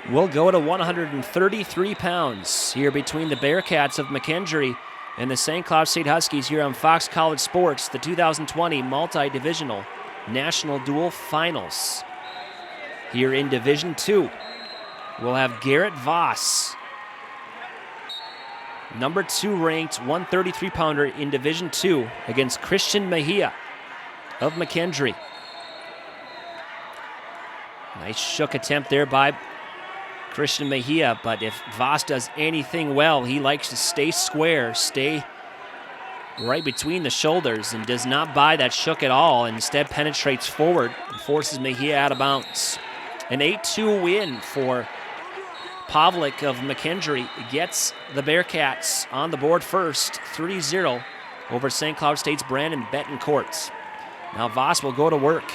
will go to 133 pounds here between the Bearcats of McKendree and the St. Cloud State Huskies here on Fox College Sports, the 2020 Multi-Divisional National Dual Finals. Here in Division II, we'll have Garret Voss, number 2 ranked 133-pounder in Division II, against Christian Mejia of McKendree. Nice shook attempt there by Christian Mejia, but if Voss does anything well, he likes to stay square, stay right between the shoulders, and does not buy that shook at all. Instead penetrates forward and forces Mejia out of bounds. An 8-2 win for Pavlik of McKendree gets the Bearcats on the board first, 3-0 over St. Cloud State's Brandon Betancourt. Now Voss will go to work.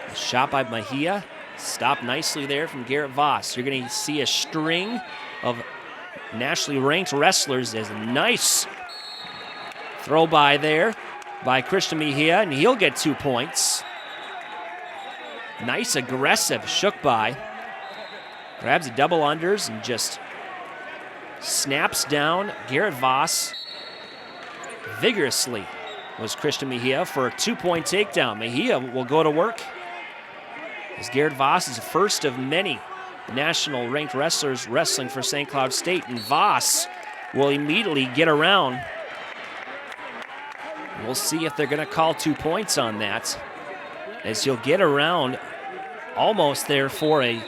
A shot by Mejia, stopped nicely there from Garret Voss. You're going to see a string of nationally ranked wrestlers. There's a nice throw by there by Christian Mejia, and he'll get 2 points. Nice aggressive shook by. Grabs a double unders and just snaps down Garret Voss vigorously was Christian Mejia for a 2-point takedown. Mejia will go to work, as Garret Voss is the first of many national ranked wrestlers wrestling for St. Cloud State, and Voss will immediately get around. We'll see if they're going to call 2 points on that, as he'll get around almost there for a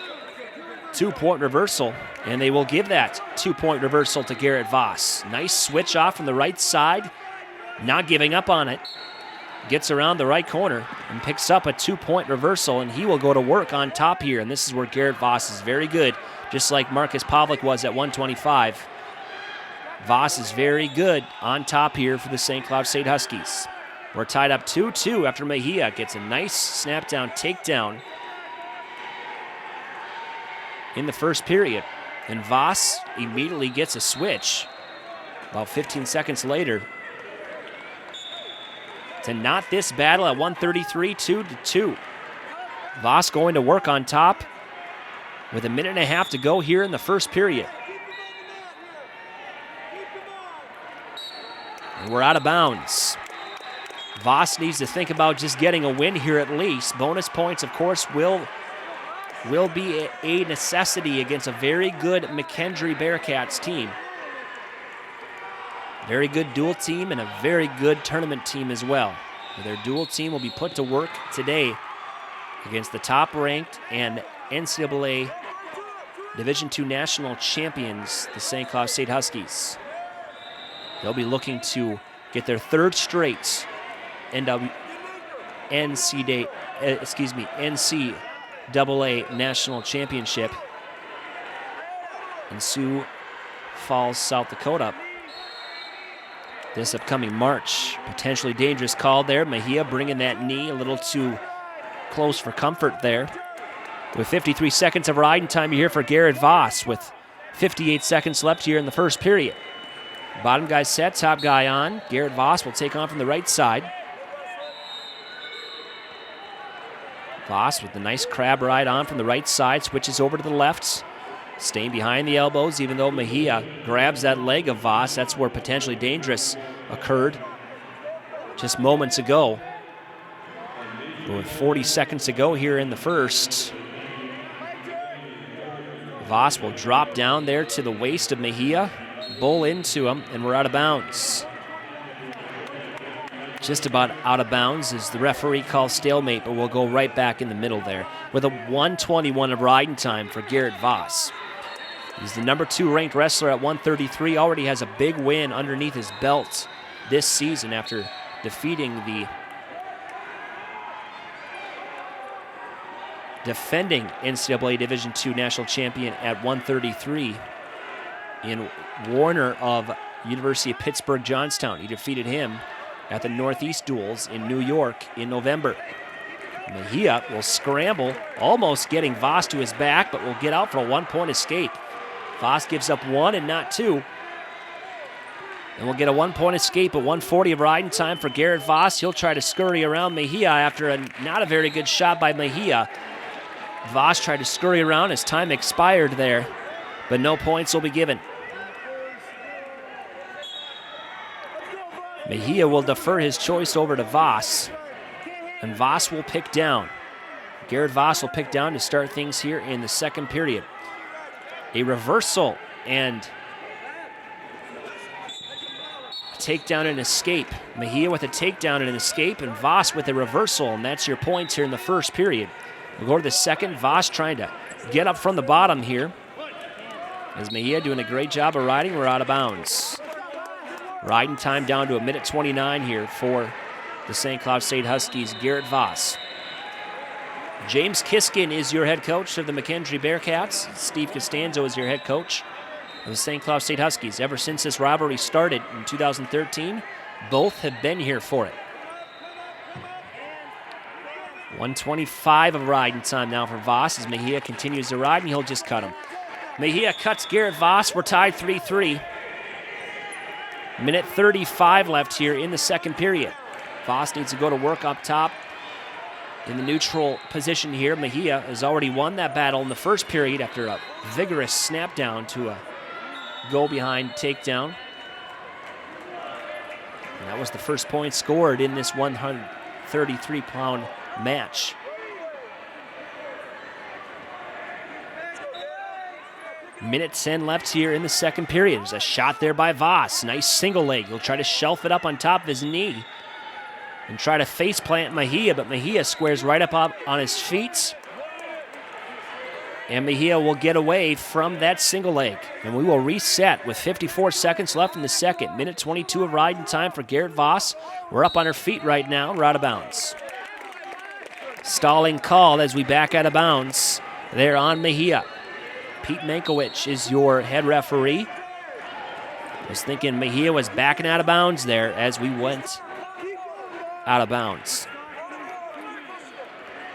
2-point reversal, and they will give that 2-point reversal to Garret Voss. Nice switch off from the right side, not giving up on it. Gets around the right corner and picks up a 2-point reversal, and he will go to work on top here. And this is where Garret Voss is very good, just like Marcus Pavlik was at 125. Voss is very good on top here for the St. Cloud State Huskies. We're tied up 2-2 after Mejia gets a nice snap-down takedown in the first period. And Voss immediately gets a switch about 15 seconds later to knot this battle at 133, 2-2. Voss going to work on top with a minute and a half to go here in the first period. And we're out of bounds. Voss needs to think about just getting a win here at least. Bonus points, of course, will be a necessity against a very good McKendree Bearcats team. Very good dual team and a very good tournament team as well. Their dual team will be put to work today against the top-ranked and NCAA Division II national champions, the St. Cloud State Huskies. They'll be looking to get their third straight NCAA national championship in Sioux Falls, South Dakota this upcoming March. Potentially dangerous call there. Mejia bringing that knee a little too close for comfort there. With 53 seconds of riding time here for Garret Voss, with 58 seconds left here in the first period. Bottom guy set, top guy on. Garret Voss will take on from the right side. Voss with the nice crab ride on from the right side, switches over to the left, staying behind the elbows, even though Mejia grabs that leg of Voss. That's where potentially dangerous occurred just moments ago. But with 40 seconds to go here in the first, Voss will drop down there to the waist of Mejia, bull into him, and we're out of bounds. Just about out of bounds as the referee calls stalemate, but we'll go right back in the middle there with a 1:21 of riding time for Garret Voss. He's the number 2 ranked wrestler at 133, already has a big win underneath his belt this season after defeating the defending NCAA Division II national champion at 133 in Warner of University of Pittsburgh Johnstown. He defeated him at the Northeast Duels in New York in November. Mejia will scramble, almost getting Voss to his back, but will get out for a 1-point escape. Voss gives up 1 and not 2. And we'll get a 1-point escape at 1:40 of riding time for Garret Voss. He'll try to scurry around Mejia after not a very good shot by Mejia. Voss tried to scurry around as time expired there, but no points will be given. Mejia will defer his choice over to Voss, and Voss will pick down. Garret Voss will pick down to start things here in the second period. A reversal and a takedown and escape. Mejia with a takedown and an escape, and Voss with a reversal, and that's your points here in the first period. We'll go to the second. Voss trying to get up from the bottom here. As Mejia doing a great job of riding, we're out of bounds. Riding time down to 1:29 here for the St. Cloud State Huskies, Garret Voss. James Kiskin is your head coach of the McKendree Bearcats. Steve Costanzo is your head coach of the St. Cloud State Huskies. Ever since this rivalry started in 2013, both have been here for it. 1:25 of riding time now for Voss as Mejia continues to ride, and he'll just cut him. Mejia cuts Garret Voss. We're tied 3-3. Minute 35 left here in the second period. Voss needs to go to work up top in the neutral position here. Mejia has already won that battle in the first period after a vigorous snap down to a goal behind takedown. And that was the first point scored in this 133-pound match. Minute 10 left here in the second period. There's a shot there by Voss. Nice single leg. He'll try to shelf it up on top of his knee and try to face plant Mejia, but Mejia squares right up on his feet. And Mejia will get away from that single leg. And we will reset with 54 seconds left in the second. Minute 22 of riding time for Garret Voss. We're up on our feet right now. We're out of bounds. Stalling call as we back out of bounds there on Mejia. Pete Mankiewicz is your head referee. I was thinking Mejia was backing out of bounds there as we went out of bounds.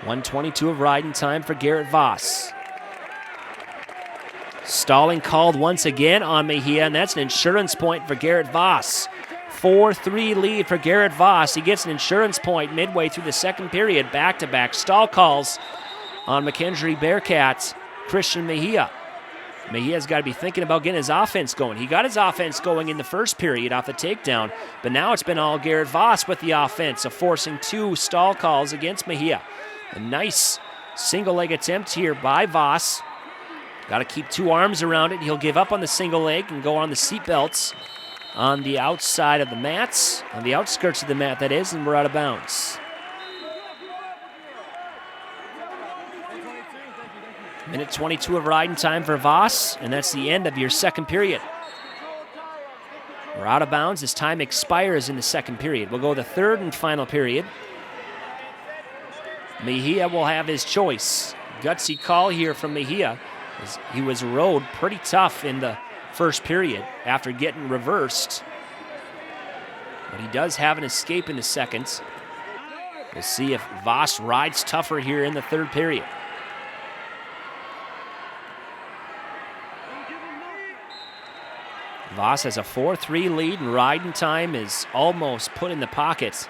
1:22 of riding time for Garret Voss. Stalling called once again on Mejia, and that's an insurance point for Garret Voss. 4-3 lead for Garret Voss. He gets an insurance point midway through the second period. Back-to-back stall calls on McKendree Bearcats. Christian Mejia. Mejia's got to be thinking about getting his offense going. He got his offense going in the first period off the takedown, but now it's been all Garret Voss with the offense of forcing 2 stall calls against Mejia. A nice single leg attempt here by Voss. Got to keep 2 arms around it. He'll give up on the single leg and go on the seat belts on the outside of the mats, on the outskirts of the mat, that is, and we're out of bounds. Minute 22 of riding time for Voss, and that's the end of your second period. We're out of bounds as time expires in the second period. We'll go to the third and final period. Mejia will have his choice. Gutsy call here from Mejia. He was rode pretty tough in the first period after getting reversed. But he does have an escape in the second. We'll see if Voss rides tougher here in the third period. Voss has a 4-3 lead, and riding time is almost put in the pocket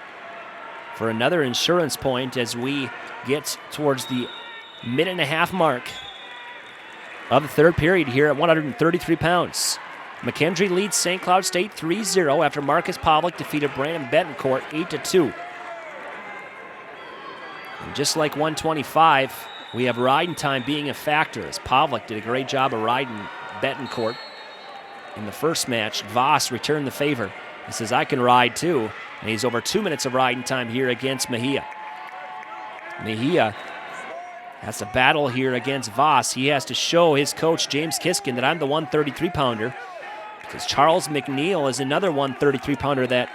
for another insurance point as we get towards the minute-and-a-half mark of the third period here at 133 pounds. McKendree leads St. Cloud State 3-0 after Marcus Pavlik defeated Brandon Betancourt 8-2. And just like 125, we have riding time being a factor as Pavlik did a great job of riding Betancourt in the first match. Voss returned the favor. He says, I can ride too. And he's over 2 minutes of riding time here against Mejia. Mejia has a battle here against Voss. He has to show his coach, James Kiskin, that I'm the 133-pounder, because Charles McNeil is another 133-pounder that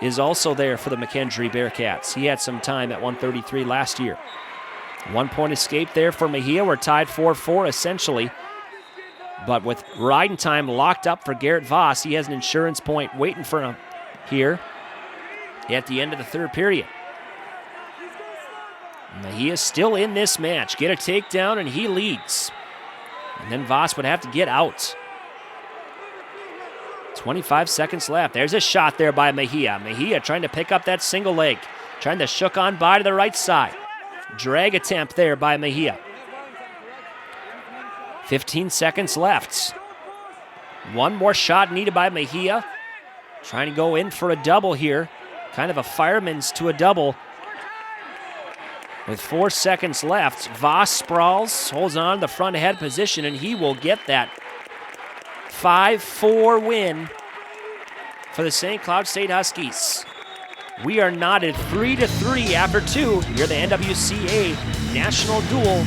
is also there for the McKendree Bearcats. He had some time at 133 last year. 1 point escape there for Mejia. We're tied 4-4 essentially. But with riding time locked up for Garret Voss, he has an insurance point waiting for him here at the end of the third period. Mejia still in this match. Get a takedown and he leads. And then Voss would have to get out. 25 seconds left. There's a shot there by Mejia. Mejia trying to pick up that single leg. Trying to shook on by to the right side. Drag attempt there by Mejia. 15 seconds left. One more shot needed by Mejia. Trying to go in for a double here. Kind of a fireman's to a double. With 4 seconds left, Voss sprawls, holds on to the front head position, and he will get that 5-4 win for the St. Cloud State Huskies. We are knotted 3-3 after 2. You're the NWCA National Duel